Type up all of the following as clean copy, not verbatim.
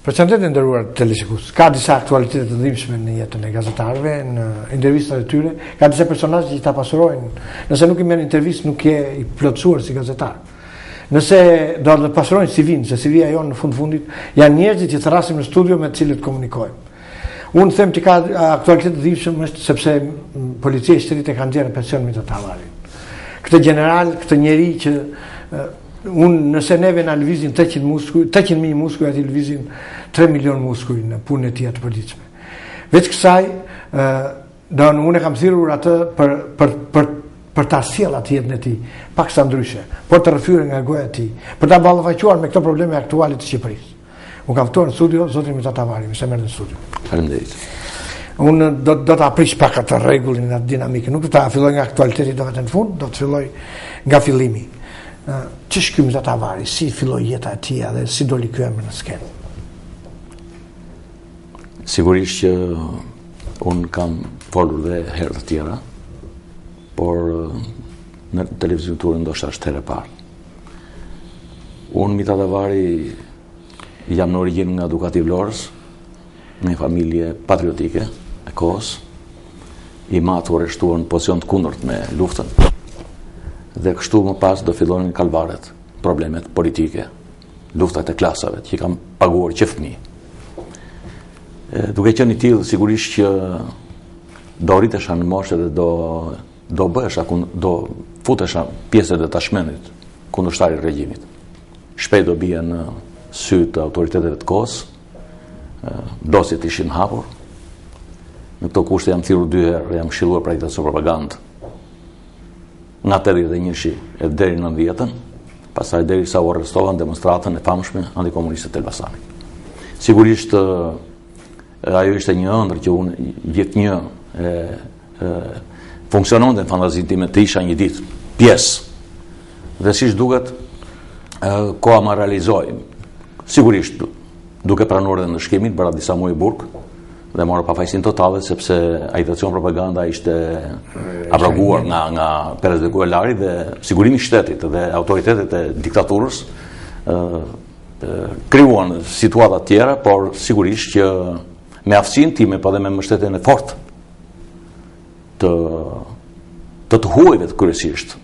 Përshëndetje të nderuar teleshikues. Ka disa aktualitete të dhimbshme në jetën e gazetarëve, në intervistat e tyre, ka disa personazhe që ta pasurojnë. Nëse nuk i merr intervistë, nuk je i plotësuar si gazetar. Nëse do të pasurojnë CV-n, se CV-ja jonë në fundit janë njerëzit që thrasim në studio me të cilët komunikojmë. Unë them që ka aktualitet të dhimbshme është sepse policia e shtetit e ka nxjerrë në pension Mithat Havarin. Këtë general, këtë njeri që unë nëse neve në lëvizin 800.000 muskuj, ati lëvizin 3 milion muskuj në punën e tij të përditshme. Veç kësaj, unë e kam thirrur atë për ta sjell atë jetën e tij, paksa ndryshe, por të rrëfyer nga goja e tij, për ta ballafaquar me këto probleme aktuale të Shqipërisë. Unë kam ftuar në studio zotin Mithat Havarin, se merr në studio. Faleminderit. Unë do ta aprish pak atë rregullin, atë dinamikën, nuk do ta filloj nga aktualiteti do vetë në fund, do të filloj nga fillimi. Që shky Mithat Havari, si filloi jeta e tij dhe si doli ky emër në skenë? Sigurisht që unë kam folur dhe herë të tjera, por në televizion turën ndoshta është herë e parë. Unë Mithat Havari jam në origjinë nga Dukati Vlorës, në një familje patriotike e kohës, i matur e shtuar në pozicion të kundërt me luftën. Dhe kështu më pas do fillonin kalvaret, problemet politike, luftat e klasave që kam paguar që fëmijë. Duke qenë i tillë, sigurisht që do rritesha në moshë dhe do bëhesha, do futesha pjesët e tashmenit kundërshtar i regjimit. Shpejt do bie në sy të autoriteteve të kohës, dosjet ishin hapur. Në këto kushte jam thirrur 2 herë, jam këshilluar për agitacion propagandë. Nga 81-shi e deri në 90-ën, pastaj deri sa u arrestovan demonstratën e famshme antikomuniste të Elbasanit. Sigurisht ajo ishte një ëndër që unë gjithnjë funksiononte në fantazinë time të isha një ditë pjesë. Dhe siç duket, koha ma realizoi. Sigurisht duke pranuar edhe ndëshkimin bëra disa muaj burg dhe morë pafajësinë totale sepse agitacion propaganda ishte abroguar nga Perez de Cuellar dhe sigurimi i shtetit dhe autoritetet e diktaturës krijuan situata të tjera, por sigurisht që me aftësinë time po dhe me mbështetjen e fortë të huajve të kryesisht.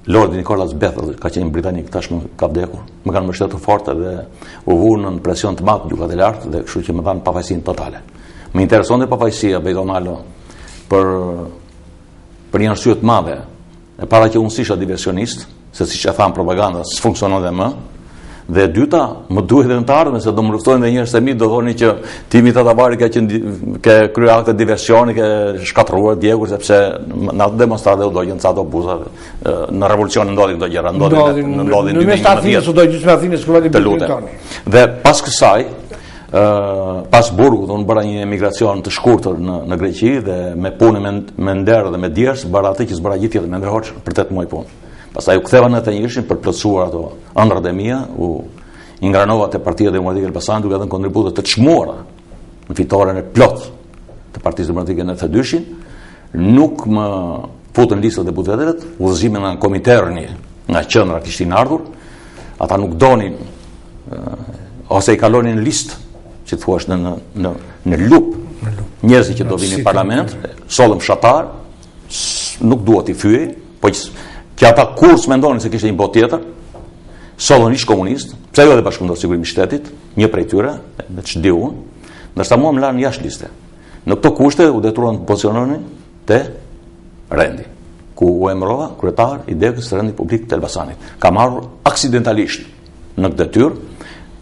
Lordi Nicholas Bethel ka qenë britanik, tashmë ka vdekur. Më kanë mbështetur fort dhe u vënë në presion të madh gjukat e lartë dhe kështu që më dhanë pafajësinë totale. Më interesonte pafajësia Bejtonalo për një arsye të madhe. E para që unë s'isha diversionist, se siç e tham propaganda s'funksiononte më. Dhe e dyta, më duhet edhe në të ardhmen se do më luftojnë dhe njerëz të mi, do thoni që ti Mithat Havari ke kryer akte diversioni, ke shkatruar djegur sepse në atë demonstratë u dogjen ca autobusa. Në revolucion ndodhi këto gjëra, ndodhin në mes të Atinës, u do gjysmë Atinës kur vati Britani. Dhe pas kësaj, pas burgut, unë bëra një emigracion të shkurtër në Greqi dhe me punë me nder dhe me djers, bëra atë që s'bëra gjithë jetën me ndërhoç për 8 muaj punë. Pastaj u ktheva në Tenjishin për plotësuar ato ëndrat e mia, u ingranova te Partia Demokratike e Elbasanit duke dhënë kontribute të çmuara në fitoren e plot të Partisë Demokratike në T2-shin, nuk më futën listë deputetëve, udhëzimin nga Komiterni, nga qendra kishin ardhur, ata nuk donin ose i kalonin në listë, që thuash në lup, njerëzit që do vinin në parlament, sollëm fshatar, nuk dua t'i fyej, po që ata kur s'mendonin se kishte një botë tjetër, sollën ish komunist, pse jo edhe Bashkëpunëtor Sigurimi i Shtetit, një prej tyre, me ç'di unë, ndërsa mua më lanë jashtë liste. Në këto kushte u detyruan të poziciononin te Rendi, ku u emërova kryetar i Degës së Rendit Publik të Elbasanit. Kam marrur aksidentalisht në këtë detyrë,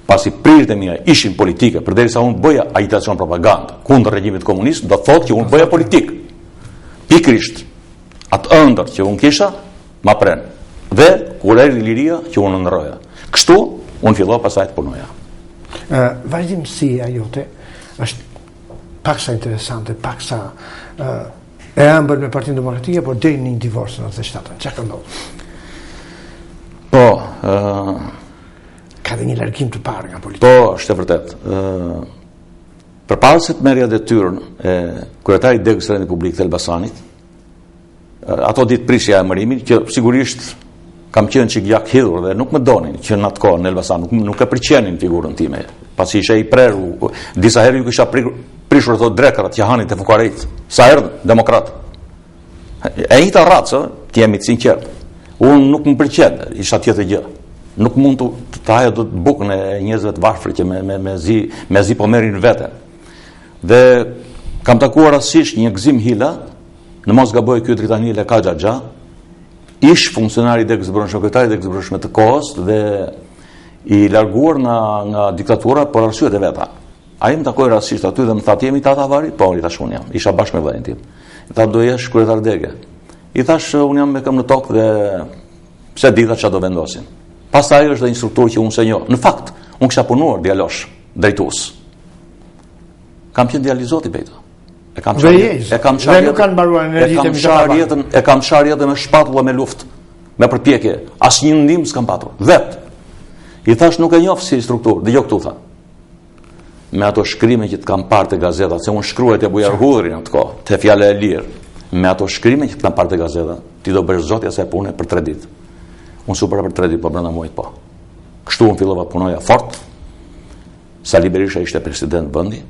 pasi prirjet e mia ishin politike, përderisa unë bëja agitacion propagandë kundër regjimit komunist, do thotë që unë bëja politik. Pikërisht atë ëndër që unë kisha ma pren. Dhe kur erdhi liria që unë ndroja. Kështu unë fillova pasaj të punoja. Vazhdimësia jote është paksa interesante, paksa e ëmbël me Partinë Demokratike, por deri në një divorc në 97-ën. Çka ka ndodhur? Po, ka dhe një largim të parë nga politika. Po, është e vërtet. Përpara se të merrja detyrën e kryetarit i Degës së Rendit Publik të Elbasanit, ato ditë prishja e emërimin, që sigurisht kam qenë çik gjak hidhur dhe nuk më donin që në atë kohë në Elbasan nuk e pëlqenin figurën time pasi ishe i prerë, disa herë ju kisha prishur ato drekërat që hanit e fukarejt, sa erdhën, demokrat. E njëta ratës, të jemi të sinqert. Unë nuk më përqet, isha tjetë gjë. Nuk mund të haja do të bukën e njerëzve të varfër që me zi po merin vete. Dhe kam takuar rastësisht një gëzim Hila, në mos gaboj ky Dritanile Kaxhaxha, ish funksionari sekretari degëzbërshme të kohës dhe i larguar nga diktatura për arsyet e veta. Ai më takoi rastësisht aty dhe më tha, "Jemi tata vari?" Po, i thash, "Unë jam." Isha bashkë me vllajën tim. I tha, "Do jesh kryetar dege." I thash, "Unë jam me këmbë në tokë dhe pse dita çfarë do vendosin." Pastaj është dhe një strukturë që unë se njoh. Në fakt, unë kisha punuar djalosh, drejtues. Kam qenë djalizoti Bejta. E kam çarë jetën me shpatulla me luftë, me përpjekje. Asnjë ndihmë s'kam patur. Vet. I thash, "Nuk e njoh si strukturë." Dëgjoj këtu tha. Me ato shkrime që të kam parë te gazetat, se unë shkruaj te Bujar Hudhri në atë kohë, te Fjala e Lirë. Me ato shkrime që të kam parë te gazetat, ti do bësh zotja se punë për 3 ditë. Unë supera për 3 ditë, po brenda muajit po. Kështu unë fillova punoja fort. Sali Berisha ishte president vendi.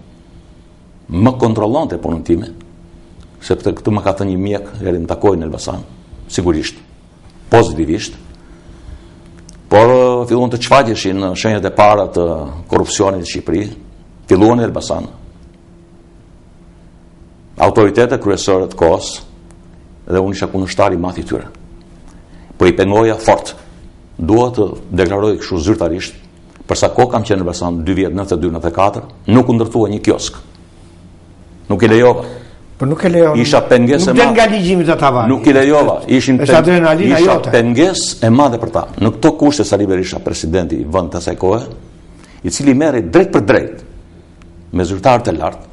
Më kontrollonte punën time, sepse këtu më ka thënë një mjek, erdhi më takoi në Elbasan, sigurisht, pozitivisht. Por filluan të çfaqeshin shenjat e para të korrupsionit në Shqipëri, filluan në Elbasan. Autoritetet kryesore të kohës, dhe unë isha kundërshtar i madh i tyre. Po i pengoja fort. Dua të deklaroj kështu zyrtarisht, përsa kohë kam qenë në Elbasan 2 vjet, 92-94, nuk u ndërtua një kiosk. Nuk i lejova. Po nuk e lejova. Isha pengesë e madhe. Nuk del nga ligjimi të tavanit. Nuk i lejova. Isha pengesë e madhe për ta. Në këto kushte Sali Berisha, presidenti i vendit të asaj kohe, i cili merri drejt për drejt me zyrtarët e lartë,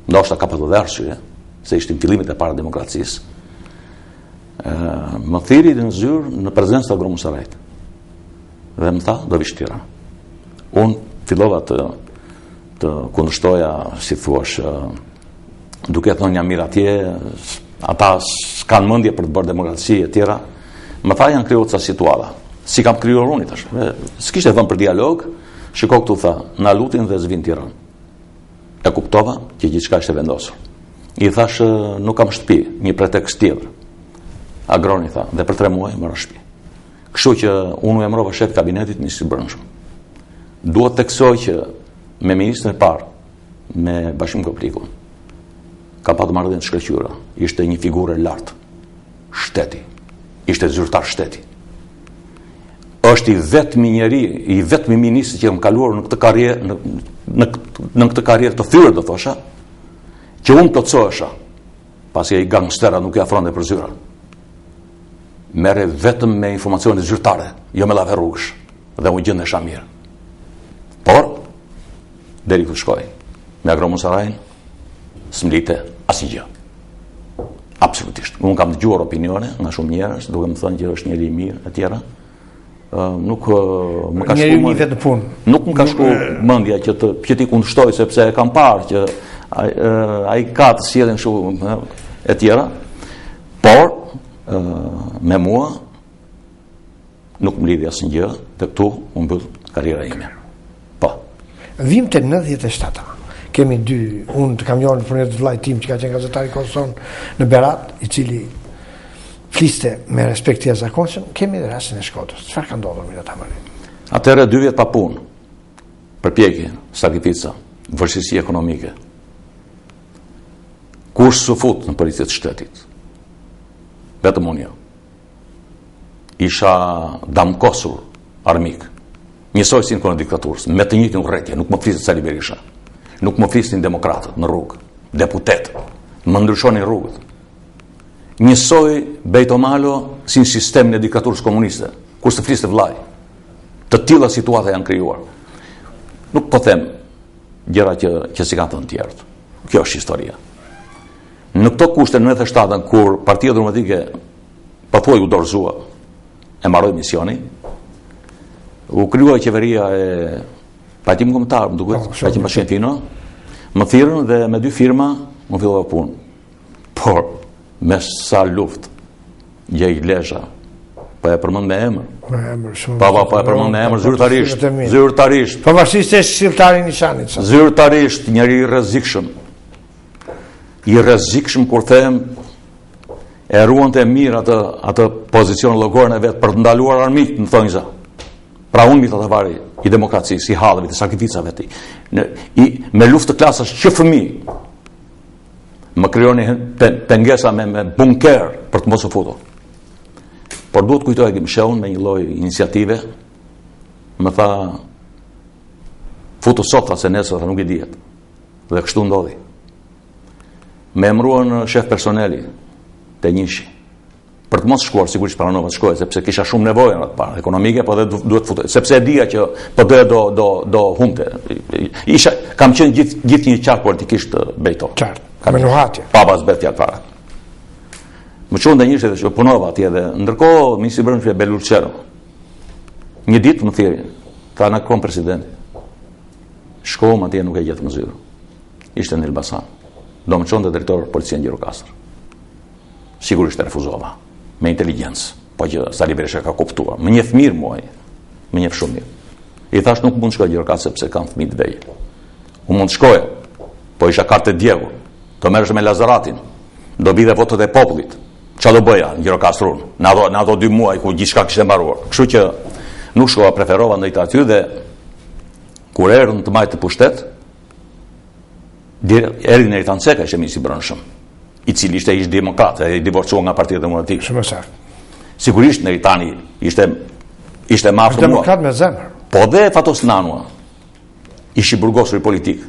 ndoshta ka pasur arsye, se ishte në fillimet e para demokracisë, më thiri në zyrë në prezencë të Gromusarajt. Dhe më tha, do vish Tiranë. Unë fillova të kundërshtoja, si thuash, duke thonë jam mirë atje, ata s'kanë mendje për të bërë demokraci e tjera. Më tha, janë krijuar ca situata. Si kam krijuar unë tash. S'kishte vënë për dialog, shiko këtu tha, na lutin dhe s'vin Tiranë. E kuptova që gjithçka ishte vendosur. I thash, nuk kam shtëpi, një pretekst tjetër. Agroni tha, dhe për 3 muaj mora shtëpi. Kështu që unë u emrova shef kabinetit Ministrit Brendshëm. Duhet të theksoj që me ministrin e parë, me Bashim Koplikun, ka patur marrëdhënie të shkëlqyera. Ishte një figurë e lartë. Shteti. Ishte zyrtar shteti. Është i vetmi njeri, i vetmi ministri që kam kaluar në këtë karrierë, në këtë karrierë të thyrë, do thosha, që unë plotësohesha, pasi ai gangstera nuk i afronte për zyra. Merre vetëm me informacione zyrtare, jo me llave rrugësh, dhe u gjendesha mirë. Por deri ku shkoj, me Agromusarajin, s'mlite asnjë gjë. Absolutisht. Unë kam dëgjuar opinione nga shumë njerëz, duke më thënë që është njeri i mirë e tjera. Nuk më ka shkuar. Nuk më ka shkuar mendja që ti kundërshtoj sepse e kam parë që ai ka të sjellën kështu e tjera. Por me mua nuk më lidhi asnjë gjë, dhe këtu u mbyll karriera ime. Po. Vim te 97. Kemi unë të kam njohur për një vllaj tim që ka qenë gazetar i Kosovës në Berat, i cili fliste me respekt të jashtëzakonshëm. Kemi edhe rastin e Shkodrës. Çfarë ka ndodhur me ata mëri? Atëherë 2 vjet pa punë, përpjekje, sakrifica, vështirësi ekonomike. Kush s'u fut në policinë të shtetit? Vetëm unë. Isha damkosur armik. Njësoj si në kohën e diktaturës, me të njëjtin urrëtie, nuk më fliset Sali Berisha. Nuk më flisnin demokratët në rrugë, deputet, më ndryshonin rrugët. Njësoj Bejto Malo si në sistemin e diktaturës komuniste, kur së fliste vllai. Të tilla situata janë krijuar. Nuk po them gjëra që si kanë thënë tjerët. Kjo është historia. Në këto kushte në 97-ën, kur Partia Demokratike pothuaj u dorëzua, e mbaroi misionin, u krijua qeveria e Partim Kombëtar, më duket, Partim Bashkëfino, më thirrën dhe me 2 firma më fillova punë. Por me sa luftë, gjej lezha, Po e përmend me emër. Me emër shumë. Po e përmend me emër zyrtarisht. Zyrtarisht. Pavarësisht se shqiptari i Nishanit. Zyrtarisht njëri i rrezikshëm. I rrezikshëm kur them e ruante mirë atë pozicion llogorën e vet për të ndaluar armiqt në thonjza. Pra unë mi të vari i demokracisë, i hallëve, të sakrificave ti. Me luftë të klasës që fëmijë më krijoni pengesa me bunker për të mos u futur. Por duhet kujtoj e Gimsheun me një lloj iniciative, më tha, futu sot, tha se nesër, nuk i dihet. Dhe kështu ndodhi. Me emruan shef personeli të njëshi. Për të mos shkuar, sigurisht pranova të shkoj, sepse kisha shumë nevojë në atë parë, ekonomike, po dhe duhet futoj. Sepse e dija që po do humte. Kam qenë gjithë një qartë politikisht bejtor. Qartë, me nuhatje. Papa zbet fjalë fare. Më qonë dhe njështë edhe që punova atje dhe ndërkohë Ministri i Brendshme Belur Qero. Një ditë më thiri, tha na kom presidenti. Shkohëm atje nuk e gjetë më zyrë. Ishte në Elbasan. Do më qonë dhe drejtor policia në Gjirokastër. Sigurisht e refuzova, me inteligjencë, po që Sali Berisha ka kuptuar. Më njeh mirë muaj, më njeh shumë mirë. I thash nuk mund të shkoj në Gjirokastër sepse kam fëmijë të vejë. Unë mund të shkoja, po isha kartë djegur. Do merresh me Lazaratin. Do bide votët e popullit. Qa do bëja në Gjirokastër në ato 2 muaj ku gjithçka kishte mbaruar. Kështu që nuk shkova, preferova ndaj aty dhe kur erdhën të majtë të pushtet, erdhi në Ritanceka ishte ministri i Brendshëm, i cili ishte ish demokrat, e i divorcuar nga Partia Demokratike. Shumë saktë. Sigurisht në Ritani ishte më afër mua. Demokrat me zemër. Po dhe Fatos Nanua, ishi burgosur i politik,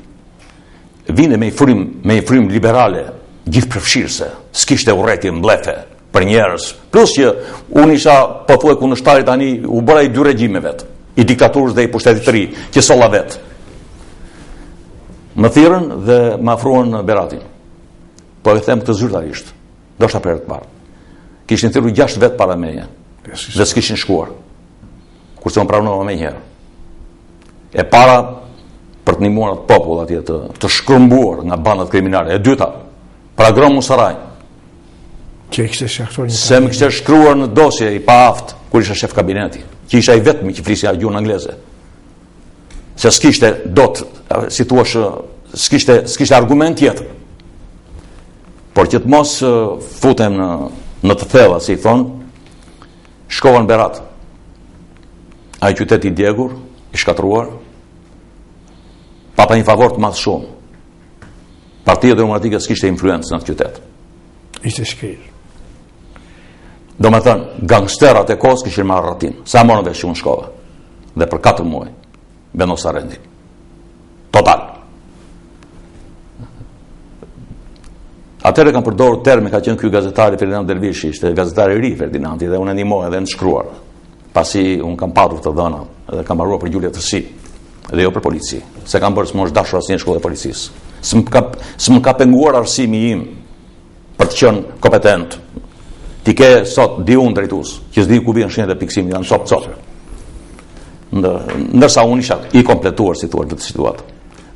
vinte me i frim liberale, gjithëpërfshirëse, s'kishte urrëti mblefe për njerëz. Plus që unë isha pothuaj kundërshtari tani, u bëra i 2 regjimeve vet, i diktaturës dhe i pushtetit të ri, që solla vet. Më thirrën dhe më afruan Beratin. Po e them këtë zyrtarisht, ndoshta për herë të parë. Kishin thirrur 6 vet para meje, dhe s'kishin shkuar. Kurse unë pranova më një herë. E para për të ndihmuar atë popull atje të shkrumbuar nga bandat kriminale. E dyta, pra Gromu Saraj. Që kishte shkaktuar një. Se më kishte shkruar në dosje i paaft kur isha shef kabineti, që isha i vetmi që flisja gjuhën angleze. Se s'kishte dot, si thua, s'kishte argument tjetër. Por që të mos futem në të thella, si i thon, shkova në Berat. Ai qyteti i djegur, i shkatruar, papa një favor të madh shumë. Partia Demokratike s'kishte influencë në atë qytet. Ishte shkrirë. Do me thënë, gangsterat e kohës kishin marrë rratim. Sa morën vesh që unë shkova. Dhe për 4 muaj, vendosa rendi. Total. Atëherë kam përdorur termi, ka qenë ky gazetari Ferdinand Dervishi, ishte gazetari i ri Ferdinandi dhe unë ndihmoj edhe në shkruar. Pasi unë kam patur të dhëna dhe kam mbaruar për gjulje të si, dhe jo për polici. Se kam bërë s'mosh dashur asnjë shkollë e policisë. S'më ka penguar arsimi im për të qenë kompetent. Ti ke sot di unë drejtues, që s'di ku vjen shenjat e piksimit, janë cop. Ndërsa unë isha i kompletuar si thuar këtë situatë.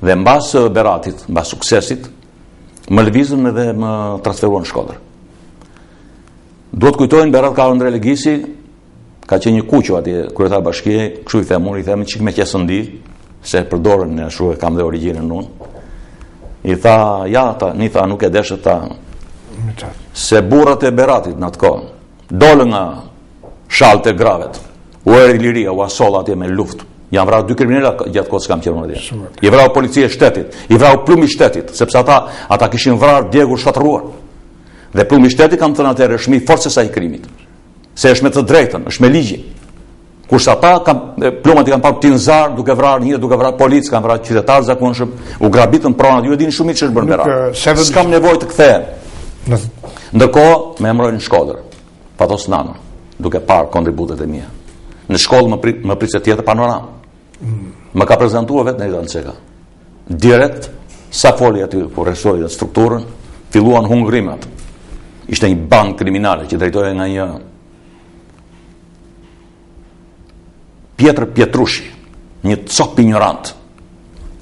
Dhe mbas Beratit, mbas suksesit, më lëvizën edhe më transferuan në Shkodër. Duhet kujtojnë Berat ka Andre Legisi, ka qenë një kuqo atje kryetar bashkie, kështu i them unë, i them çik me qesëndi, se përdorën në ashtu e kam dhe origjinën unë. I tha, ni tha nuk e deshet ta se burrat e Beratit në atë kohë dolën nga shallët e gravet, u erdhi liria, u asolla atje me luftë. Janë vrarë 2 kriminalë gjatë kohës kam qenë atje. I vrau policia e shtetit, i vrau plumi i shtetit, sepse ata kishin vrarë djegur shtatruar. Dhe plumi i shtetit kam thënë atëherë është më i fortë se sa i krimit. Se është me të drejtën, është me ligjin. Kurse ata plumat i kanë parë tinzar, duke vrarë një, duke vrarë policë, kanë vrarë qytetarë zakonshëm, u grabitën pronat, ju e dini shumë mirë ç'është bërë Berat. S'kam nevojë të kthehem. Ndërkohë më emrojnë në Shkodër, Fatos Nano, duke parë kontributet e mia. Në shkollë më prisë tjetër panoram. Më ka prezantuar vetë në Ritanceka. Direkt, sa foli aty ku rresoi atë strukturën, filluan hungrimat. Ishte një bandë kriminale që drejtohej nga një Pjetër Pietrushi, një cop ignorant,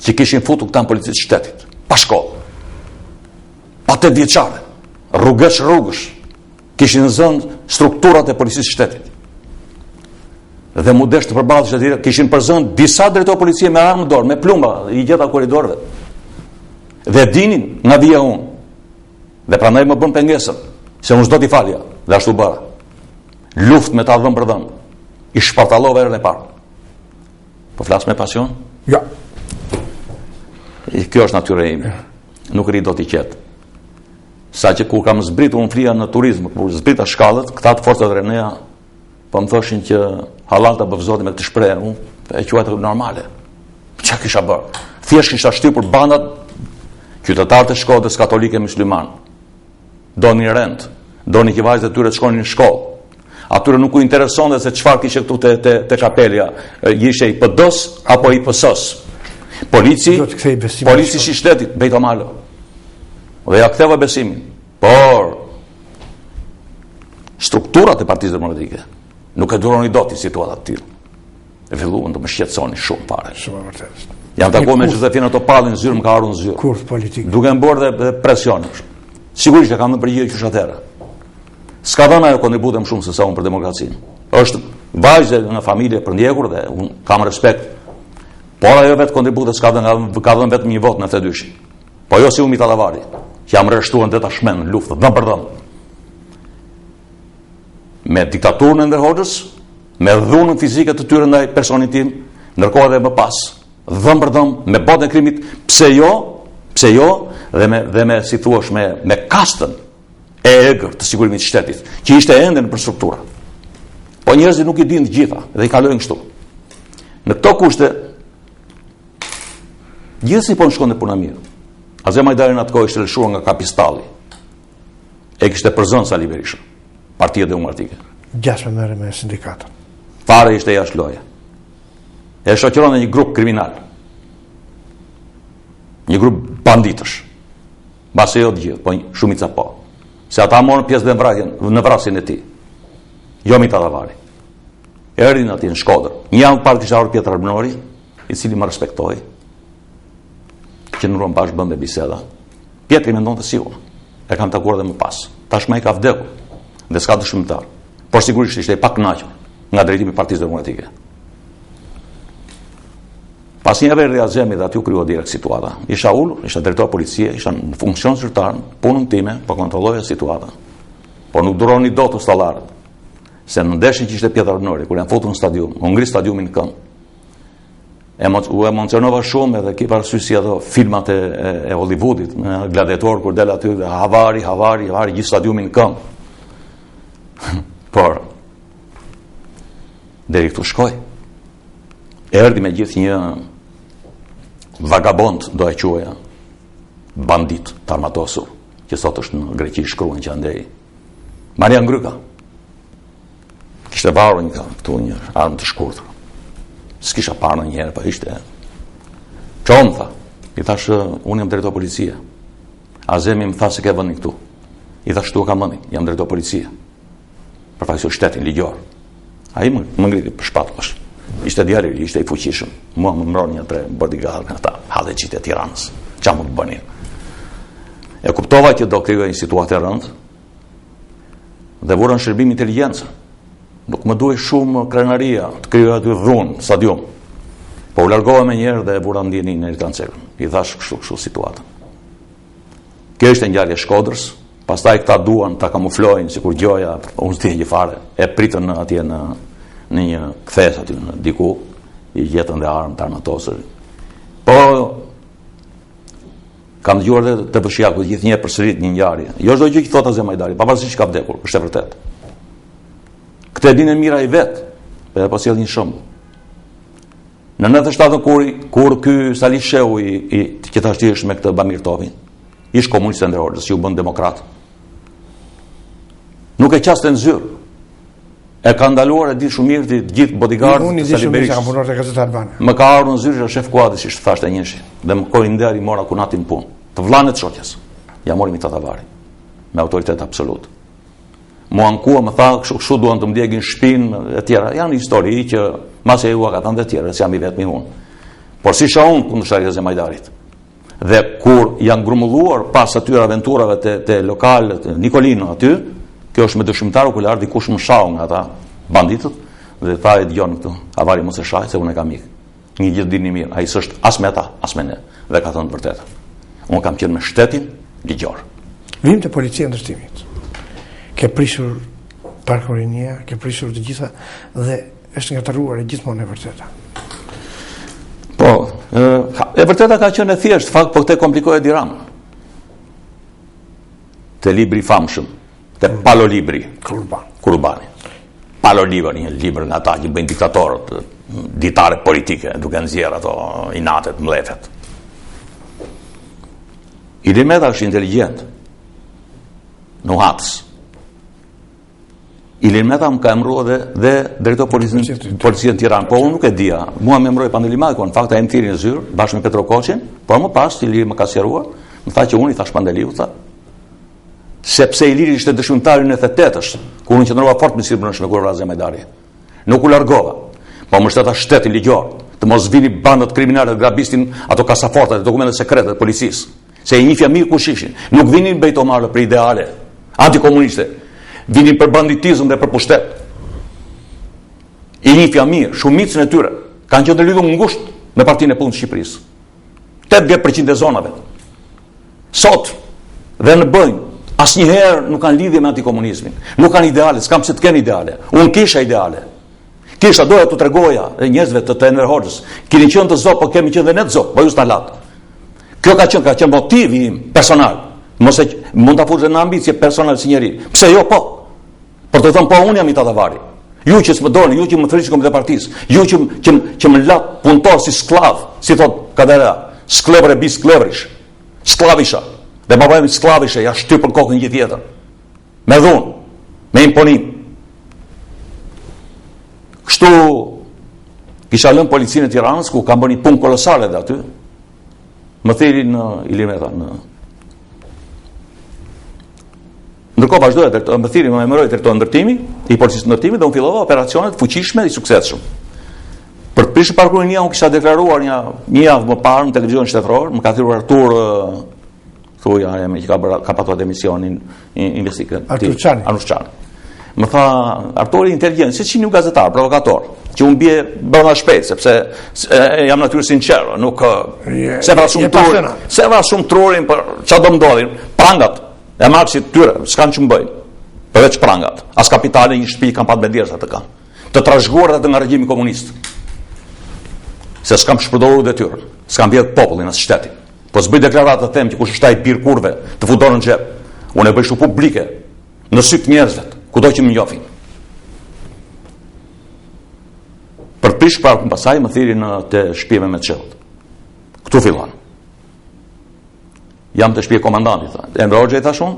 që kishin futur këta në policitë shtetit, pa shkollë, pa 8 vjeçare, rrugësh, kishin zënë strukturat e policisë shtetit. dhe mu desh të përballësh aty, kishin përzënë disa drejtor policie me armë dorë, me plumba, i gjeta korridorëve. Dhe dinin nga vija unë. Dhe prandaj më bën pengesën, se unë s'do t'i falja, dhe ashtu bëra. Luft me ta dhëm për dhëm. I shpartallova herën e parë. Po flas me pasion? Ja. Kjo është natyra ime. Nuk rri do t'i qetë. Sa që kur kam zbritur unë flia në turizm, kur zbrita shkallët, këta të forcat Renea, po më thoshin që halal ta bëvzoti me këtë shprehje, unë e quajtë normale. Çka kisha bërë? Thjesht kisha shtypur bandat qytetarët e Shkodrës katolike musliman. Doni rend, doni që vajzat e tyre të shkonin në shkollë. Atyre nuk u interesonte se çfarë kishte këtu te kapelja, ishte i PD-s apo i PS-s. Polici i shtetit, Bejto Malo. Dhe ja ktheva besimin. Por strukturat e Partisë Demokratike nuk e duroni dot i situata të tillë. E filluan të më shqetësoni shumë fare. Shumë vërtet. Jam takuar me Josefina Topallin zyrë më ka ardhur në zyrë. Kurth politik. Duke më bërë dhe presion. Sigurisht e kam në përgjigje qysh atëherë. S'ka dhënë ajo kontribute më shumë se sa unë për demokracinë. Është vajzë në familje për ndjekur dhe unë kam respekt. Por ajo vetë kontribute s'ka dhënë, ka dhënë vetëm një vot në këtë dyshin. Po jo si Umi Tallavari, që jam rreshtuar në tashmë në luftë dhëm për dhëm. Me diktaturën e Enver Hoxhës, me dhunën fizike të tyre ndaj personit tim, ndërkohë edhe më pas, dhëm për dhëm, me botën e krimit, pse jo, dhe me si thuash me kastën e egër të sigurimit të shtetit, që ishte ende në struktura. Po njerëzit nuk i dinë të gjitha dhe i kalojnë kështu. Në këto kushte, gjithsesi po në shkonte puna mirë. Azem Hajdari në atë kohë ishte lëshuar nga Kapistalli. E kishte përzënë Sali Berisha, Partia Demokratike. 6 merre me sindikatën. Fare ishte jashtë loje. E shoqëron në një grup kriminal. Një grup banditësh. Mbase jo të gjithë, po shumica po. Se ata morën pjesë në vrasjen e tij. Jo mi Tallavari. Erdhin aty në Shkodër. Një javë parë kisha ardhur Pjetër Arbënori, i cili më respektoi. Që në bashkë bënde biseda. Pjetri mendonte si unë. E kam takuar edhe më pas. Tashmë ai ka vdekur dhe s'ka dëshmitar. Por sigurisht ishte i pakënaqur nga drejtimi i Partisë Demokratike. Pas një javë Azemi dhe aty u krijua direkt situata. Isha ulur, isha drejtor policie, isha në funksion zyrtar, punën time, po kontrolloja situatën. Por nuk duroni dot ustallarët. Se në ndeshjen që ishte Pjetër Arbënori, kur janë futur në stadium, u ngri stadiumin në këmbë. U emocionova shumë edhe ki parasysh si ato filmat e Hollywoodit, në Gladiator, kur del aty dhe havari, gjithë stadiumin në këmbë. Por, deri këtu shkoj. Erdi me gjithë një vagabond, do e quaja, bandit të armatosur, që sot është në Greqi shkruan që andej. Maria Ngryka. Kishte varur këtu një armë të shkurtër. S'kisha parë në njëherë, pa ishte qonë, tha. I thash, unë jam drejtor policie. Azemi më tha se ke vëndin këtu. I thash, tu kam vëndin, jam drejtor policie. Për faktë shtetin ligjor. Ai më ngriti për shpatull. Ishte djali, ishte i fuqishëm. Mua më mbron një 3 bodyguard nga ata, halleqit e Tiranës. Qa më të bënin? E kuptova që do krijoj një situatë e rëndë dhe vura në shërbim inteligjencë. Nuk më duhej shumë krenaria të krijoj aty dhunë, stadium. Po u largova me njëherë dhe e vura ndjenin në Elkancerën. I thash kështu situatën. Kjo ishte ngjarja e Shkodrës. Pastaj këta duan ta kamuflojnë sikur gjoja, unë s'di gjë fare. E pritën atje në një kthes aty në diku, i gjetën dhe armë të armatosur. Po kam dëgjuar edhe të Bëshiaku gjithë një përsërit një ngjarje. Jo çdo gjë që thot Azem Hajdari, pavarësisht që ka vdekur, është e vërtetë. Këtë e dinë mira i vet, edhe po sjell një shembull. Në 97 kur ky Sali Shehu i që tash është me këtë Bamir Tovin, ish komunist Enver Hoxhës, që u bën demokrat. Nuk e qaste në zyrë. E ka ndaluar e di shumë mirë të gjithë bodyguardët të Sali Berishës. Unë di shumë mirë më ka ardhur në zyrë që shef kuadri, si thashtë e njëshi, dhe më koi nderi mora kunatin punë. Të vllanet shoqës. Ja mori mi Tallavari me autoritet absolut. Mu ankua më tha, kështu duan të mdjegin shpinë e tjera. Janë histori që masë e ua ka thënë dhe tjera, se jam i vetmi unë. Por si isha unë kundërshtar Azem Hajdarit. Dhe kur janë grumulluar pas atyre aventurave te lokalët Nikolino aty, kjo është me dëshmitar okular, dikush më shau nga ata banditët, dhe tha e dëgjon këtu, avari mos e shaj se unë e kam ikë. Një gjithë dini mirë, ai s'është as me ata, as me ne, dhe ka thënë vërtetë. Unë kam qenë me shtetin ligjor. Vim të policia ndërtimit. Ke prishur parkurinia, ke prishur të gjitha dhe është ngatëruar e gjithmonë e vërteta. Po, e vërteta ka qenë e thjeshtë, fakt po këtë komplikohet Dirama. Te libri i famshëm, te Palo Libri, Kurbani. Palo Libri, një libër nga ata që bëjnë diktatorët, ditare politike, duke nxjerrë ato inatet, mlefet. Ili Meta është inteligjent, nuhatës. Ili Meta më ka emruar dhe drejtor policie në Tiranë, po unë nuk e dija. Mua më emroi Pandeli Majko, në fakt ai më thiri në zyrë bashkë me Petro Koçin, por më pas Ili më ka sqaruar, më tha që unë i thash Pandeliu, tha, sepse Iliri ishte dëshmimtari në 88-sh, kur unë qëndrova fort me Sirbrënsh në Kurvrazë e Majdari. Nuk u largova, po më shteta shteti ligjor, të mos vini bandët kriminale të grabistin ato kasafortat, dokumentet sekrete të policisë. Se i njifja mirë kush ishin. Nuk vinin bejtomarë për ideale antikomuniste, vinin për banditizëm dhe për pushtet. I njifja mirë, shumicën e tyre kanë qenë lidhur ngushtë me Partinë e Punë të Shqipërisë. 80% e zonave. Sot dhe në bëjnë, asnjëherë nuk kanë lidhje me antikomunizmin. Nuk kanë ideale, s'kam pse të kenë ideale. Unë kisha ideale. Kisha doja të tregoja njerëzve të Enver Hoxhës, keni qenë të zot, po kemi qenë dhe ne të zot, po ju s'na lat. Kjo ka qenë motivi im personal. Mos e mund ta fushë në ambicie personale si njeri. Pse jo po? Për të thënë po unë jam i tatavari. Ju që s'më doni, ju që më thriçkom të partisë, ju që më lat punëtor si sklav, si thot Kadera, sklevre bis sklevrish. Sklavisha. Dhe baba im sklavisha, ja shtyp për kokën gjithë tjetër. Me dhunë, me imponim. Kështu kisha lënë policinë e Tiranës ku kam bërë një punë kolosale dhe aty. Më thiri në Ili Meta ndërkohë vazhdoja më thiri më emëroi drejtori ndërtimi i policisë ndërtimi dhe unë fillova operacione të fuqishme dhe suksesshëm. Për të prishur parkurinia unë kisha deklaruar një javë më parë në televizionin shtetëror, më ka thirrur Artur thuja me që ka patuar emisionin investigativ Artur Çani. Më tha Arturi inteligjent, si një gazetar, provokator, që unë bie brenda shpejt, sepse jam natyrë sinqero, nuk se vra shumë trurin për çfarë do ndodhin, prangat e maksit tyre, s'kan që më bëjnë, përveç prangat, as kapitale një shtëpi kanë pat me djersa të kanë, të trashëguar atë nga regjimi komunist, se s'kam shpërdoru detyrën, s'kam vjedh popullin as shtetin, po s'bëj deklaratë të them që kush është ai bir kurve të futon në xhep, unë e bëj shumë publike në sy të njerëzve, kudo që më njohin. Për të prish parkun pasaj më thiri në të shtëpi me çelët. Ktu fillon. Jam të shtëpi komandanti, tha. Enver Hoxha i thash unë?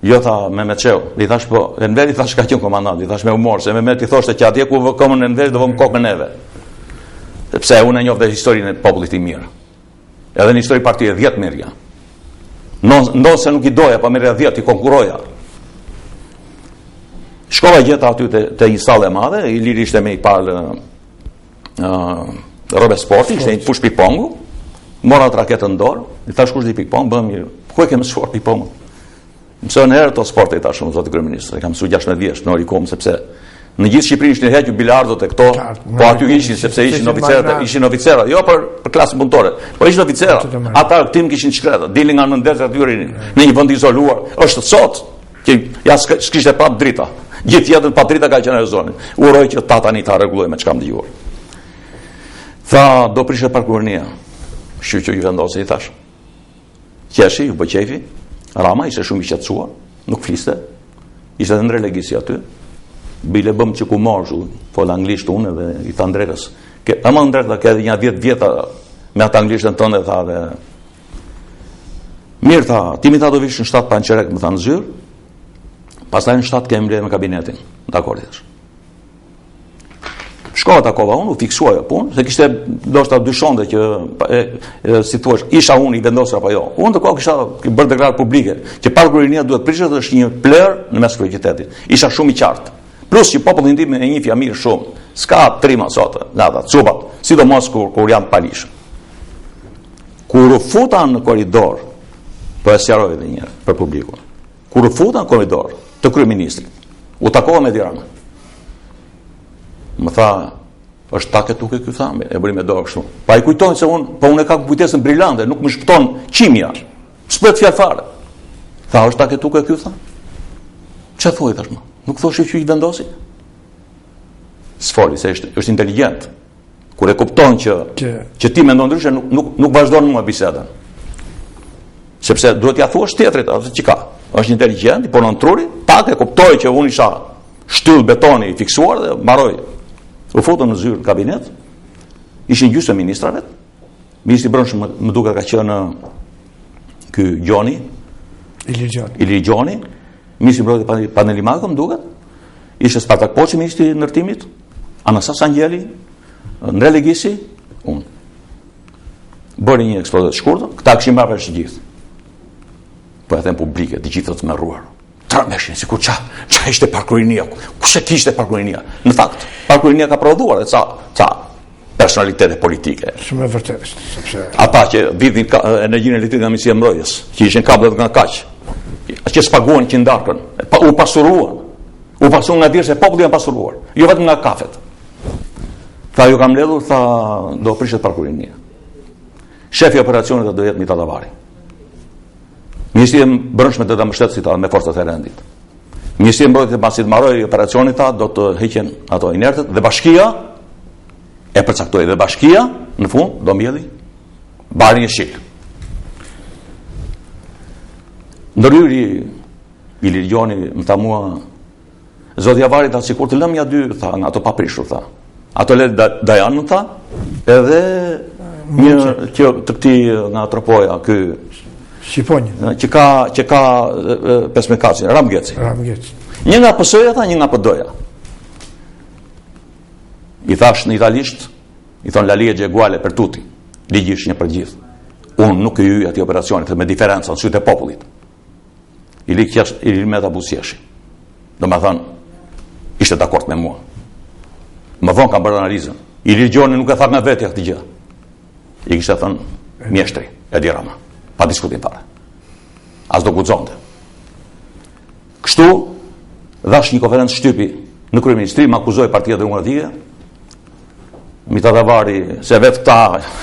Jo, tha, me çel. I thash po, Enver i thash ka qenë komandant, i thash me humor, se Mehmet i thoshte që atje ku vë komën Enver do vëm kokën neve. Sepse unë e njoh dhe historinë e popullit i mirë. Edhe në histori partie 10 merja. Ndonse nuk i doja, pa merja 10 i konkuroja. Shkova gjeta aty te një sallë e madhe, Iliri ishte me i palë robe sporti, ishte një fush pikpongu, mora atë raketën në dorë, i thash kush di pikpong, bëm mirë, ku e ke mësuar pikpongun? Mësoj në herë to sporte, i thash unë, zoti kryeminist, e kam mësuar 16 vjeç në Orikom, sepse në gjithë Shqipërinë ishin hequr bilardot e këto, po aty ishin sepse ishin oficerë, jo për klasën punëtore, po ishin oficerë. Ata tim kishin shkretë, dilin nga nëndezë aty në një vend izoluar. Është sot që ja s'kishte prap drita. Gjithë jetën pa drita ka qenë në zonin. Uroj që ta tani ta rregulloj me çka më dëgjuar. Tha, do prishet parkurinia. Kështu që ju vendosi, i thash. Qeshi, u bë qefi. Rama ishte shumë i qetësuar, nuk fliste. Ishte edhe ndrelegjisi aty. Bile bëm që ku morshu, fol anglisht unë dhe i tha drejtës. Ama drejta ka edhe një 10 vjeta me atë anglishtën tënde, tha dhe mirë, tha, ti mi tha do vish në 7 panqerek, më tha në zyrë. Pastaj në 7 kemi mbledhur me kabinetin. Dakor, thash. Shkova takova unë, u fiksuaj punë, se kishte ndoshta dyshonte që si thua, isha unë i vendosur apo jo. Unë ndërkohë kisha bërë deklaratë publike që parkurinia duhet prishet, është një pler në mes kryeqytetit. Isha shumë i qartë. Plus që populli tim e njeh mirë shumë. S'ka trima sot, nada, çupat, sidomos kur janë palishë. Kur u futan në korridor, po e sqaroj edhe një herë për publikun. Kur u futan në korridor të kryeministrit, u takova me Dirama. Më tha, është take tuke ky tha, e bëri me dorë kështu. Pa i kujtojnë se unë e kam kujtesën brillante, nuk më shpëton qimja. S'pret fjalë fare. Tha, është take tuke ky tha? Çfarë thuaj tash më? Nuk thoshi që i vendosi? S'foli se është inteligjent. Kur e kupton që ti mendon ndryshe, nuk vazhdon më bisedën. Sepse duhet ja thuash tjetrit atë që ka. Është inteligjent, i punon truri, pak e kuptoi që unë isha shtyll betoni i fiksuar dhe mbaroi. U futën në zyrë kabinet. Ishin gjysmë ministrave. Ministri i Brendshëm më duket ka qenë ky Gjoni, Ili Gjoni, ministri i Brendshëm Paneli Mako më duket. Ishte Spartak Poçi, ministri i ndërtimit, Anastas Angjeli, Ndre Legisi, unë. Bëri një ekspozat të shkurtër, këta kishin marrë vesh të gjithë. Po e them publike, të gjithë të merruar. Trameshin, sikur qa ishte parkurinia, kush e kishte parkurinia? Në fakt, parkurinia ka prodhuar dhe ca personalitete politike. Shumë e vërtetë, sepse ata që vidhin energjinë elektrike nga Ministria e Mbrojtjes, që ishin kablet nga kaq, që spaguan që ndarkën, u pasuruan. U pasuruan nga dirë se populli janë pasuruar, jo vetëm nga kafet. Tha, ju kam ledhur, tha, do prishet parkurinia. Shefi operacionit do jetë Mita Davari. Ministria e Brendshme do ta mbështetë si ta me forcat e rendit. Ministria e Mbrojtjes pasi të mbarojë operacionin ta do të heqen ato inertet dhe bashkia e përcaktoi dhe bashkia në fund do mbjelli barin e shik. Ndërhyri Ili Gjoni më tha mua, zoti Avari tha sikur të lëm ja dy, tha, nga ato paprishur, tha. Ato le Dajan më tha, edhe një që të këtij nga Tropoja, ky Shqiponjë. Që ka 15 kaçi, Ramgeci. Një nga PS-ja tha, një nga PD-ja. I thash në italisht, i thon la legge uguale per tutti. Ligji është një për gjithë. Unë nuk e hyj atij operacionit me diferencën në sytë e popullit. Ili Meta Buzjeshi. Domethënë, ishte dakord me mua. Më vonë kam bërë analizën. Ili Gjoni nuk e tha nga vetja këtë gjë. I kishte thënë mjeshtri, Edi Rama. Pa diskutim fare. As do guxonte. Kështu dhash një konferencë shtypi në kryeministri, më akuzoi Partia Demokratike. Mita Davari, se vetë këta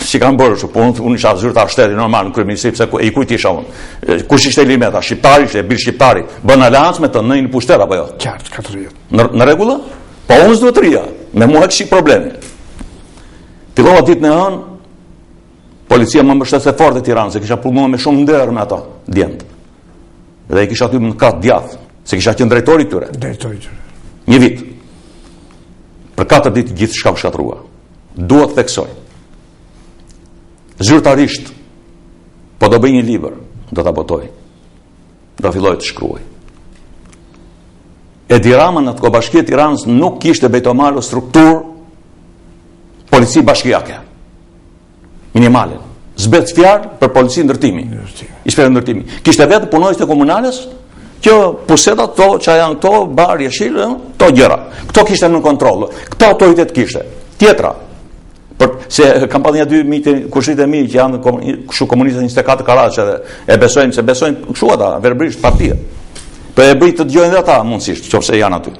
që kanë bërë shumë punë, unë isha zyrtar shteti normal në kryeministri, pse e kujt isha unë. Kush ishte Ili Meta? Shqiptari, ishte bir shqiptari. Bën aleancë me të në pushtet apo jo? Qartë, 40. Në rregull? Po unë s'duhet të rria. Me mua kishi problemi. Fillova ditën e hënë, policia më mbështet se fort e Tiranës, se kisha punuar me shumë nder me ata djemtë. Dhe i kisha aty në kat djathtë, se kisha qenë drejtori i tyre. Një vit. Për 4 ditë gjithçka u shkatrua. Dua të theksoj. Zyrtarisht, po do bëj një libër, do ta botoj. Do filloj të shkruaj. Edi Rama në të Bashkia e Tiranës nuk kishte bejtomar o strukturë polici bashkiake. Minimale. Zbet fjalë për polici ndërtimi. Inspektor ndërtimi. Kishte vetë punonjës të komunales që puseta to, që janë to, bar, jeshil, to gjëra. Këto kishte në kontroll. Këto autoritet kishte. Tjetra. Se kampanja 2 kushrit e mi që janë kështu komunistët 24 Karaçe dhe e besojnë, se besojnë kështu ata, verbrisht partia. Po e bëj të dëgjojnë dhe ata mundësisht, qofse janë aty.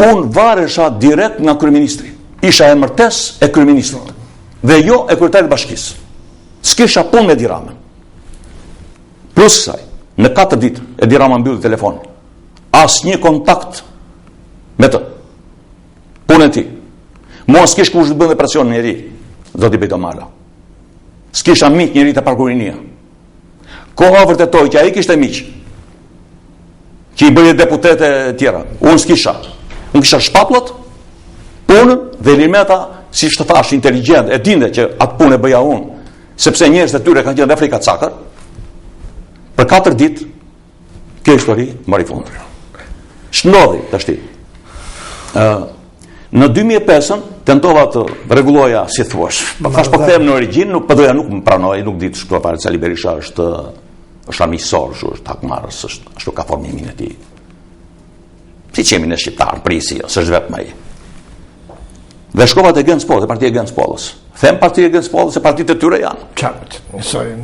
Unë varesha direkt nga kryeministri. Isha emërtes e kryeministrit dhe jo e kryetarit të bashkisë. S'kisha punë me Edi Ramën. Plus kësaj, në 4 ditë Edi Rama mbylli telefonin. Asnjë kontakt me të. Punën e tij. Mua s'kish kush të bënte operacionin e ri, zoti Bejtomala. S'kisha miq njëri të parkurinia. Koha vërtetoi që ai kishte miq. Që i bëri deputete e tjera. Unë s'kisha. Unë kisha shpatullat, punën dhe Ili Meta, si të thash, inteligjent, e dinte që atë punë e bëja unë, sepse njerëzit e tyre kanë qenë dhe frikacakër. Për 4 ditë kjo histori mori fund. Ç'ndodhi tashti? Në 2005 tentova të rregulloja, si thua. Thash po them në origjinë, nuk doja, nuk më pranoi, nuk di të shkruaj para se Berisha është armiqësor, është takmarrës, është ashtu ka formimin e tij. Si që jemi në shqiptar, prisi, s'është vetëm ai. Dhe shkova te Gens Poll, te partia Gens Pollës. Them Partia e Gënspollit se partitë e tyre janë.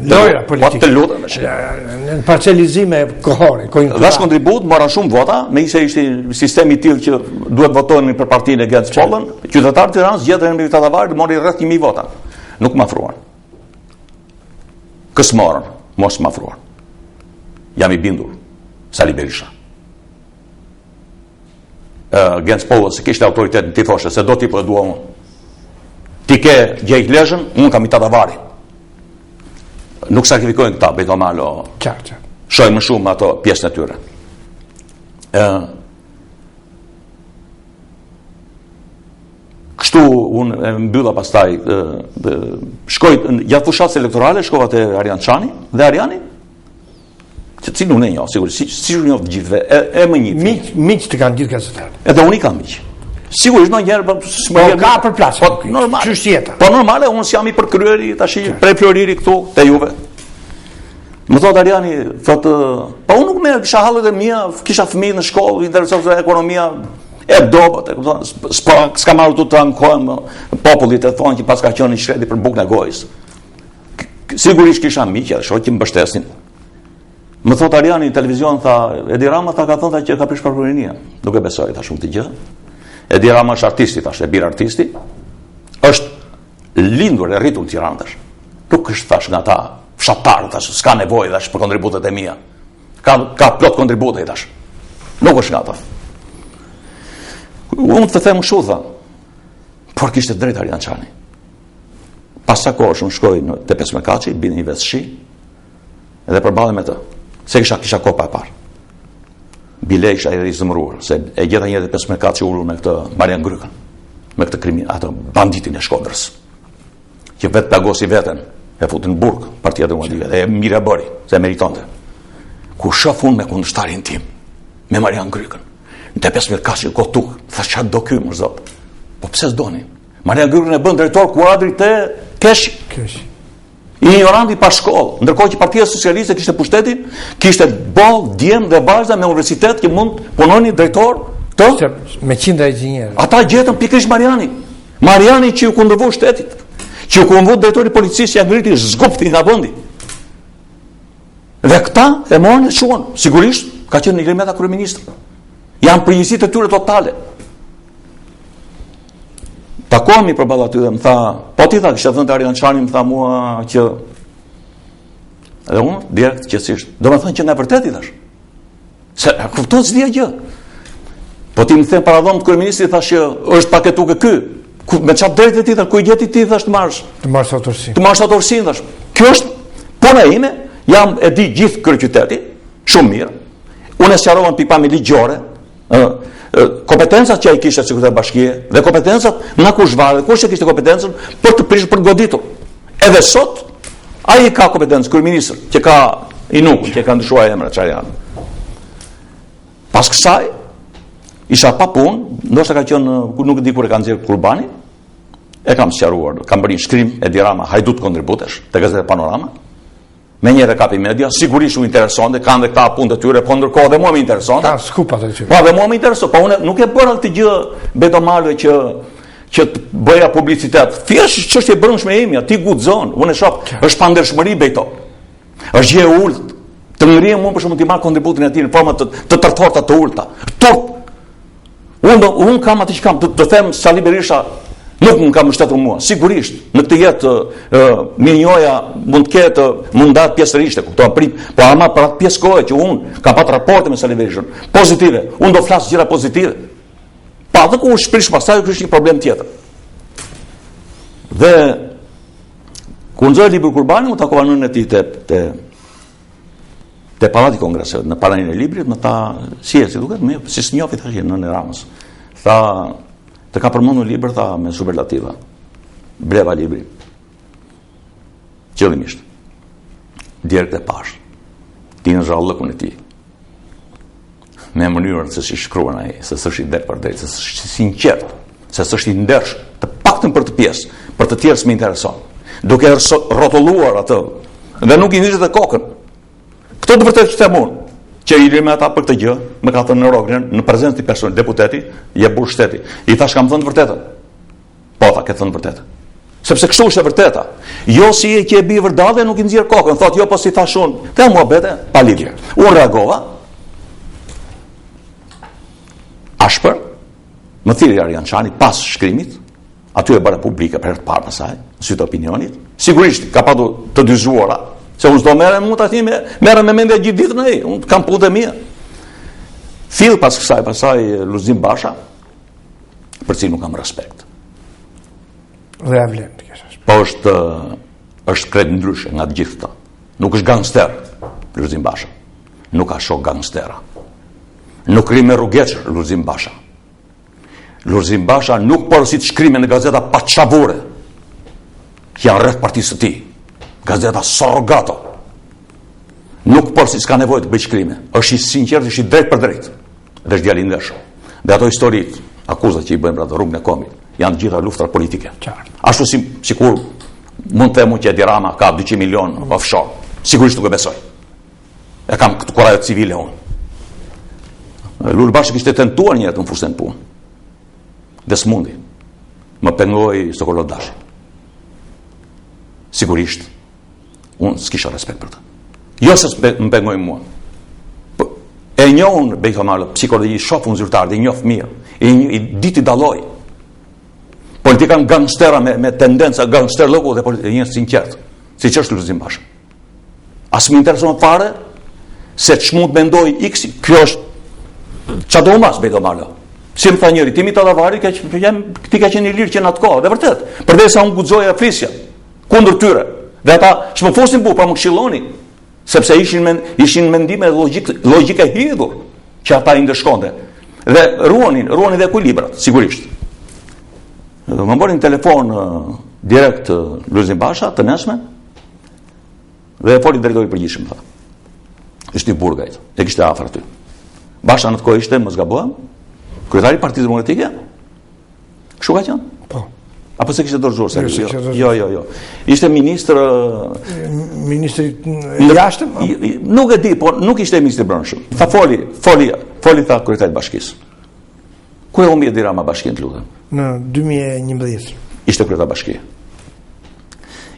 Lojra politike. Po të lutem. Në parcelizime kohore, Dhash kontribut, moran shumë vota, megjithëse ishte sistemi i tillë që duhet votonin për partinë e Gënspollit, qytetarët e Tiranës gjetën në Tatavar mori rreth 1000 vota. Nuk më afruan. Kës morën, mos më afruan. Jam i bindur. Sali Berisha. Gënspollit se kishte autoritetin ti thoshe se do tipo e dua unë. Ti ke Gjejt Lezhën, unë kam i Tatavari. Nuk sakrifikojnë këta, bejto malo. Shojnë më shumë ato pjesën e tyre. Kështu unë e mbylla pastaj shkoj gjatë fushatës elektorale, shkova te Arjan Çani dhe Arjani, që cilë unë e njoh, sigurisht, si unë njoh të gjithëve, e më një. Miq të kanë gjithë gazetarët. Edhe unë i kam miq. Sigurisht në njerë ka për plasë. Po normale, unë s'jam i përkryeri tash prej Floriri këtu te Juve. Më thot Arjani, thotë, po unë nuk merr, kisha hallet e mia, kisha fëmijë në shkollë, interesonte ekonomia e dobët, s'ka marrë të ankohem popullit e thonë që pas ka qenë i shredi për bukën e gojës. Sigurisht kisha miq, edhe shoq që më mbështesin. Më thot Arjani në televizion, tha, Edi Rama tha ka thënë që ka prish parkurinia. Nuk e besoj tha shumë të gjë. Edi Rama është artisti, tash e bir artisti. Është lindur e rritur në Tiranë tash. Nuk është tash nga ta fshatar tash, s'ka nevojë tash për kontributet e mia. Ka plot kontribute tash. Nuk është nga ta. Unë të them kështu tha. Por kishte drejt Arjan Çani. Pas sa kohësh unë shkoj te Pesmekaçi, bini një vetë shi, edhe përballem me të. Se kisha kohë pa e parë. Bile isha i rizëmëruar, se e gjeta një dhe Pesmekaçi ulur me këtë Marian Grykën, me këtë atë banditin e Shkodrës, që vetë pagosi veten, e futin në burg, Partia Demokratike, dhe e mire bëri, se meritonte. Ku shoh unë me kundërshtarin tim, me Marian Grykën, në te Pesmekaçi kotuk, tha çfarë do ky më zot. Po pse s'doni? Marian Grykën e bën drejtor kuadrit te Kesh. Ignoranti pa shkollë, ndërkohë që Partia Socialiste kishte pushtetin, kishte boll, djem dhe vajza me universitet që mund punonin drejtor të me qindra inxhinierë. Ata gjetën pikërisht Mariani që u kundërvoi shtetit, që u kundërvoi drejtori i policisë, ja ngriti zgupti nga vendi. Dhe këta e morën e shuan, sigurisht ka qenë Ilir Meta kryeministër. Janë përgjegjësitë e tyre totale. Takohemi përballë aty dhe më tha, po ti tha, kishte thënë Arjan Çani, më tha mua që edhe unë direkt qetësisht, do të thënë që në vërtetë i thash. Se kupton s'dia gjë. Po ti më thën para dhomën kryeministri thash që është paketuke ky. Me çfarë drejtë ti thash, ku i gjeti ti thash të marrësh autorsinë. Të marrësh autorsinë thash. Kjo është puna ime, jam e di gjithë kryeqyteti, shumë mirë. Unë sqarova pikpamje ligjore, kompetencat që ai kishte sekretar bashkie dhe kompetencat nga kushvarë, kush e kishte kompetencën për të prishur për goditur. Edhe sot ai ka kompetencë kryeministër, që ka inukun, që ka ndryshuar emra çfarë janë. Pas kësaj isha pa punë, ndoshta ka qenë nuk e di kur e ka nxjerr Kurbani. E kam sqaruar, kam bërë shkrim Edi Rama, hajdut kontributesh te Gazeta Panorama. Me njëre kapi media, sigurisht u interesonte, kanë dhe këta punë të tyre, po ndërkohë dhe mua më interesonte. Ka skupa të tyre. Po dhe mua më intereson, po unë nuk e bëra këtë gjë betomale që të bëja publicitet. Thjesht çështje e brendshme ime, ti guxon, unë e shoh, është pandershmëri bejto. Është gjë e ulët. Të ngrihem unë për shkak të marr kontributin e tij në forma të tërthorta të ulta. Unë kam atë që kam, të them Sali Berisha nuk më ka mbështetur mua, sigurisht, në këtë jetë minjoja mund të ketë, mund ndat pjesërisht, kupton, po ama për atë pjesë kohë që unë kam pat raporte me Sali Berishën, pozitive, unë do flas gjëra pozitive. Pa atë ku u shprish pastaj është një problem tjetër. Dhe kur nxoj librin Kurbani, u takova nënën e tij te Pallati Kongreseve, në palanin e librit, më tha, si duket më, si s'njofi tash nënën e Ramës. Tha, të ka përmendur libër, tha, me superlativa. Breva libri. Qëllimisht. Direkt e pash. Ti në zhallëkun e ti. Me mënyrën se si shkruan ai, se s'është i drejtë për drejtë, se s'është i sinqert, se s'është i ndershëm, të paktën për të pjesë, për të tjerë s'më intereson. Duke rrotulluar atë dhe nuk i nishet e kokën. Këto të vërtetë që them unë, që i me ata për këtë gjë, më ka thënë në Rognen, në prezencë të personit, deputeti, je burr shteti. I thash kam thënë të vërtetën. Po, tha, ke thënë të vërtetën. Sepse kështu është e vërteta. Jo si e që e bi vërdale nuk i nxjerr kokën, thot jo po si thash unë, te muhabete pa lidhje. Unë reagova ashpër, më thiri Arjan Çani pas shkrimit, aty e bëra publike për herë të parë më saj, në sytë opinionit. Sigurisht ka patur të dyzuara, se unë s'do merrem mund ta themi, merrem me mendje gjithë ditën ai, unë kam punët e mia. Fill pas kësaj, pasaj Lulzim Basha, për cilin nuk kam respekt. Dhe ja vlen të kesh respekt. Po është kret ndryshe nga të gjithë këta. Nuk është gangster Lulzim Basha. Nuk ka shok gangstera. Nuk rri me rrugeçër Lulzim Basha. Lulzim Basha nuk porosit shkrime në gazeta pa çavure. Që janë rreth partisë së tij. Gazeta Sorrogato. Nuk porosit s'ka nevojë të bëj shkrime. Është i sinqert, është i drejt për drejt. Dhe është djalë i ndershëm. Dhe ato historitë, akuzat që i bëjmë rreth rrugën e Komit, janë gjitha luftrat politike. Ashtu sikur mund të themu që Edi Rama ka 200 milion offshore. Sigurisht nuk e besoj. E kam këtë kurajë civile unë. Lul Basha kishte tentuar një herë të më fuste në punë. Dhe s'mundi. Më pengoi Sokollodashi. Sigurisht unë s'kisha respekt për të. Jo se më pengoi mua. E njohun Bejkamal psikologji, shoh unë zyrtar, i njoh mirë. I diti dalloj. Politikan gangstera me tendenca gangster loku dhe një sinqert. Siç është Lulzim Basha. As më intereson fare se ç'mund mendoj X, kjo është çfarë do mas Bejkamal. Si më tha njëri, Timi Tadavari, ti ka qenë i lirë që në atë kohë, dhe vërtet, përdesa unë guxoja flisja, kundër tyre, dhe ata që më fosin bu, pra më këshilloni, sepse ishin mendime logjike hidhur, që ata i ndëshkonte, dhe ruanin dhe ekuilibrat, sigurisht. Më bërin telefon direkt Lulzim Basha, të nesme, dhe foli drejtori përgjithshëm, tha. Ishte i Burgajt, e kishte afër aty. Basha në të kohë ishte, mos gabohem, kryetari i Partisë Demokratike? Kështu ka qenë? Po. Apo se kishte dorëzuar? Jo. Ishte ministri i jashtëm? Nuk e di, por nuk ishte ministri i brendshëm. Tha foli tha kryetari i bashkisë. Ku e humbi Edi Rama bashkinë, lutem? Në 2011. Ishte kryetar bashkie.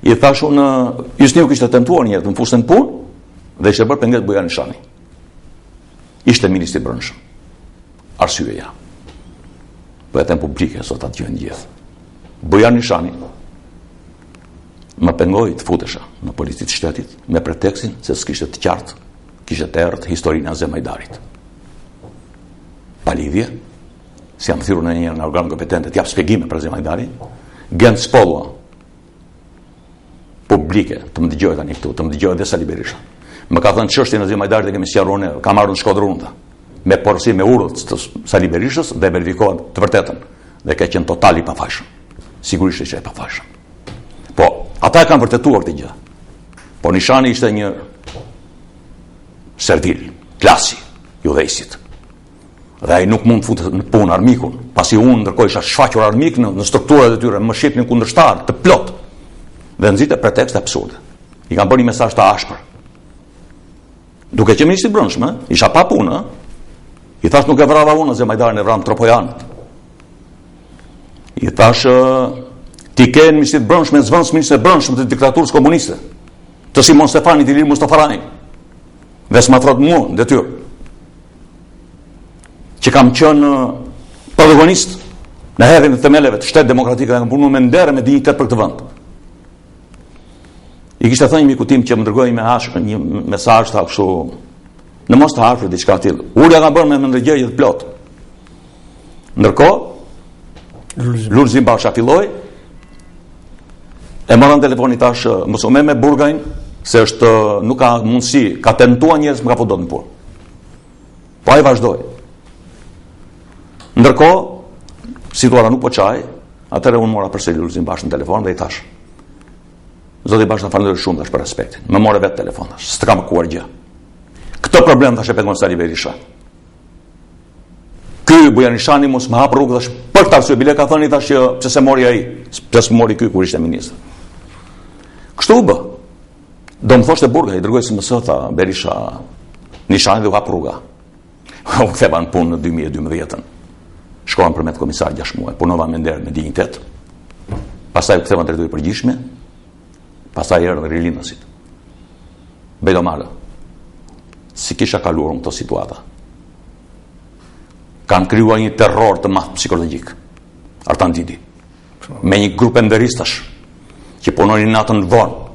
I thash unë, Jusniu kishte tentuar një herë të më fuste në punë dhe ishte bërë penget Bojani Shani. Ishte ministri i brendshëm. Arsyeja. Po e them publike sot atë gjën gjithë. Bojani Shani më pengoi të futesha në policitë të shtetit me pretekstin se s'kishte të qartë, kishte të errët historinë e Azemajdarit. Pa lidhje, si jam thirrur në një nga organ kompetente të jap shpjegime për Azemajdarin, Gent Spollua publike të më dëgjoj tani këtu, të më dëgjoj dhe Sali Berisha. Më ka thënë çështjen e Azemajdarit e kemi sqaruar ne, kam marrë në Shkodrë me porosi me urët të Sali Berishës dhe verifikohet të vërtetën dhe ka qenë total i pafajshëm. Sigurisht që e pafajshëm. Po, ata e kanë vërtetuar këtë gjë. Po Nishani ishte një servil, klasi, judhejësit. Dhe ai nuk mund të futet në punë armikun, pasi unë ndërkohë isha shfaqur armik në strukturat e tyre, më shqipnin kundërshtar të plot. Dhe nxite pretekste absurde. I kanë bërë një mesazh të ashpër. Duke qenë ministri i brendshëm, isha pa punë, I thash nuk e vrava unë Azemajdarin, e vram Tropojanët. I thash ti ke ministri të brendshëm, zvënës ministri të brendshëm të diktaturës komuniste, të Simon Stefani, të Ilir Mustafarani. Dhe s'ma thot mua në detyrë. Që kam qenë protagonist në hedhjen e themeleve të Shtetit Demokratik dhe kam punuar me nder me dinjitet për këtë vend. I kishte thënë një miku tim që më dërgoi një mesazh tha kështu, në mos të harfër diçka të tillë. Ulja ka bërë me ndërgjegje të plot. Ndërkohë, Lulzim Basha filloi, e morën telefonin tash, mos u me Burgajn, se është nuk ka mundësi, ka tentuar njerëz më ka futur në punë. Po ai vazhdoi. Ndërkohë, situata nuk po çaj, atëherë unë mora përsëri Lulzim Bashën në telefon dhe i thash: Zoti Basha, falenderoj shumë tash për respektin. Më morë vetë telefon tash, s'të kam kuar gjë. Këtë problem tash e pengon Sali Berisha. Ky Bojani Shani mos më hap rrugë tash për këtë arsye, bile ka thënë tash që pse se mori ai, pse s'e mori ky kur ishte ministër. Kështu u bë. Do më thoshte Burga, i dërgoj si mësë, tha Berisha, Nishani dhe u hap rruga. U ktheva në punë në 2012. Shkova përmet komisar 6 muaj, punova me nder me dinjitet. pastaj u ktheva në drejtori përgjithshme, pastaj erdhën rilinësit. Bedo Mala, si kisha kaluar në këto situata. Kanë krijuar një terror të madh psikologjik. Artan Didi, me një grup enderistash që punonin natën vonë,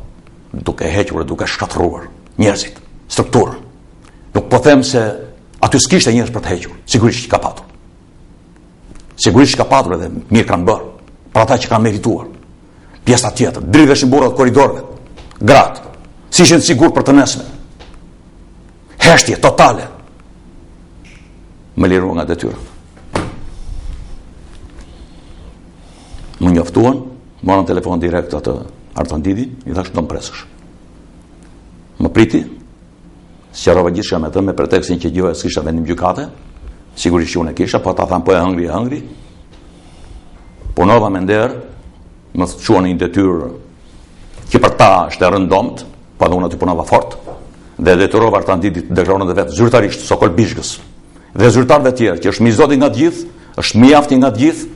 duke hequr, duke shkatruar njerëzit, strukturën. Nuk po them se aty s'kishte njerëz për të hequr, sigurisht që ka patur. Sigurisht që ka patur edhe mirë kanë bërë, për ata që kanë merituar. Pjesa tjetër, dridheshin burrat korridorëve, gratë, si ishin sigur për të nesme. Heshtje totale. Më lirua nga detyra. Më njoftuan, morën telefon direkt atë Artan Didi, i thash do më presësh. Më priti, sqarova gjithçka me të me pretekstin që gjoja s'kisha vendim gjykate, sigurisht që unë e kisha, po ata thanë po e hëngri. Punova me nder, më çuan në një detyrë që për ta është e rëndomt, po edhe unë aty punova fort, dhe detyrova Artan Didi të deklaronë dhe vetë zyrtarisht, Sokol Bishgës, dhe zyrtarëve tjerë, që është mizoti nga të gjithë, është mjafti nga të gjithë,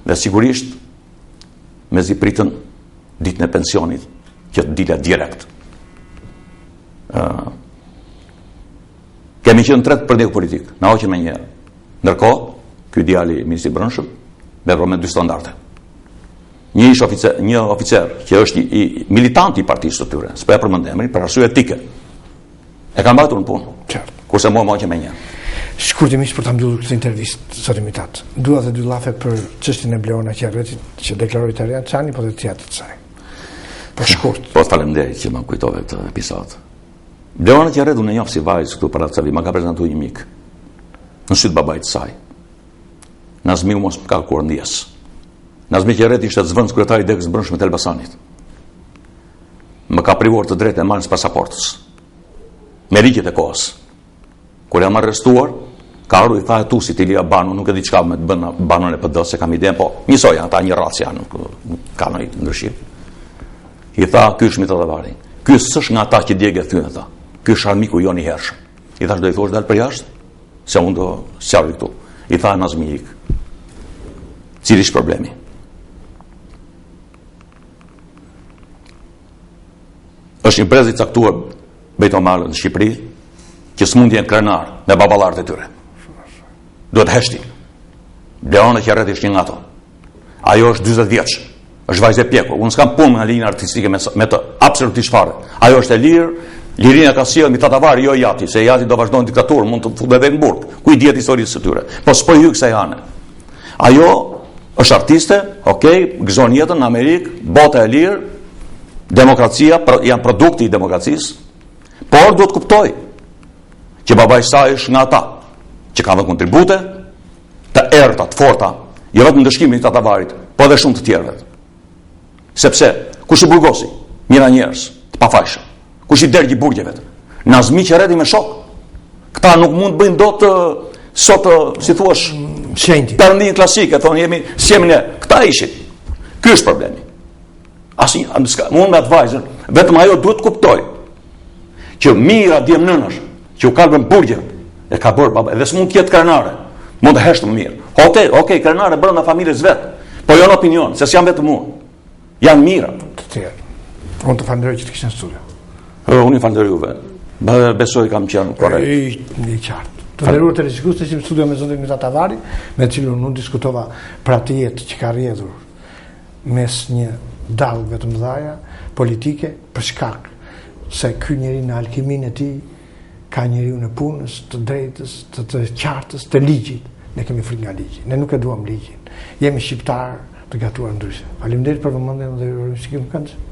dhe sigurisht mezi pritën ditën e pensionit, që të dila direkt. Kemi qenë tret për ndjeku politik, na hoqën me njerë. Ndërkohë, ky djali i Ministrit të Brendshëm vepron me dy standarde. Një oficer që është i militant i partisë së tyre, s'po e përmend emrin për arsye etike. E kanë mbajtur në punë. Kurse mua më hoqën me njerë. Shkurtimisht për ta mbyllur këtë intervistë sot imitat. Dua të dy llafe për çështjen e Bleona Qerretit që deklaroi Terian Çani, po të tjetër të saj. Për shkurt. Po faleminderit që më kujtove këtë episod. Bleona Qerret unë e njoh si vajzë këtu para Cavi, më ka prezantuar një mik. Në syt babait të saj. Nazmiu mos ka kur ndjes. Nazmi Qerreti ishte zvendës kryetari i Degës Brendshme të Elbasanit. Më ka privuar të drejtë e marrjes pasaportës. Me ligjet e kohës. Kur jam arrestuar, ka ardhur i tha Tusi Ilia Banu, nuk e di çka me të bën Banon e PD, se kam iden, po njësoj ata një racë janë, nuk ka ndonjë ndryshim. I tha ky është Mitatavari. Ky s'është nga ata që djegë thyen ata. Ky është armiku jon i hershëm. I thash do i thosh dal për jashtë, se unë do sqaroj këtu. I tha Nazmi ik. Cili është problemi? Është një brez i caktuar Bejtomalë në Shqipëri, që s'mund jenë krenar me baballarët e tyre. Duhet heshti. Bleona Qerreti është një nga ato. Ajo është 40 vjeç. Është vajzë e pjekur. Unë s'kam punë nga linja artistike me të absolutisht fare. Ajo është e lirë, lirinë ka sjellë Mitatavari, jo Jati, se Jati do vazhdojnë diktaturën, mund të futet edhe në burg. Ku i dihet historisë së tyre. Po s'po i hyj kësaj anë. Ajo është artiste, okay, gëzon jetën në Amerikë, bota e lirë, demokracia, janë produkti i demokracisë, por duhet kuptoj që babai i saj është nga ata që kanë dhënë kontribute të errta, të forta, jo vetëm ndëshkimin e Tatavarit, po edhe shumë të tjerëve. Sepse kush i burgosi, mira njerëz, të pafajshëm. Kush i dergji burgjeve? Nazmi Qerreti me shok. Këta nuk mund bëjnë dot sot, si thuash, shenjti. Perëndin klasike, thonë jemi ne. Këta ishin. Ky është problemi. Asnjë, unë me atë vajzën, vetëm ajo duhet të kuptoj që mira djem nënësh që u kalbën burgje, e ka bërë baba, edhe s'mund të jetë krenare, mund të heshtë më mirë. Okej, krenare brenda familjes vet, po jo në opinion, se s'jam vetëm unë. Janë mira. Të tjerë. Unë të falenderoj që të kishe në studio. Unë i falenderoj juve. Besoj kam qenë korrekt. Një qartë. Të nderuar televizionistë, ishim në studio me zotin Mitatavari, me të cilën unë diskutova për atë jetë që ka rrjedhur mes një dallëve të mëdha politike për shkak se ky njeri në alkimin e tij ka njeriu në punës, të drejtës, të qartës, të ligjit. Ne kemi frikë nga ligji. Ne nuk e duam ligjin. Jemi shqiptar të gatuar ndryshe. Faleminderit për vëmendjen dhe ju uroj shikim këndshëm.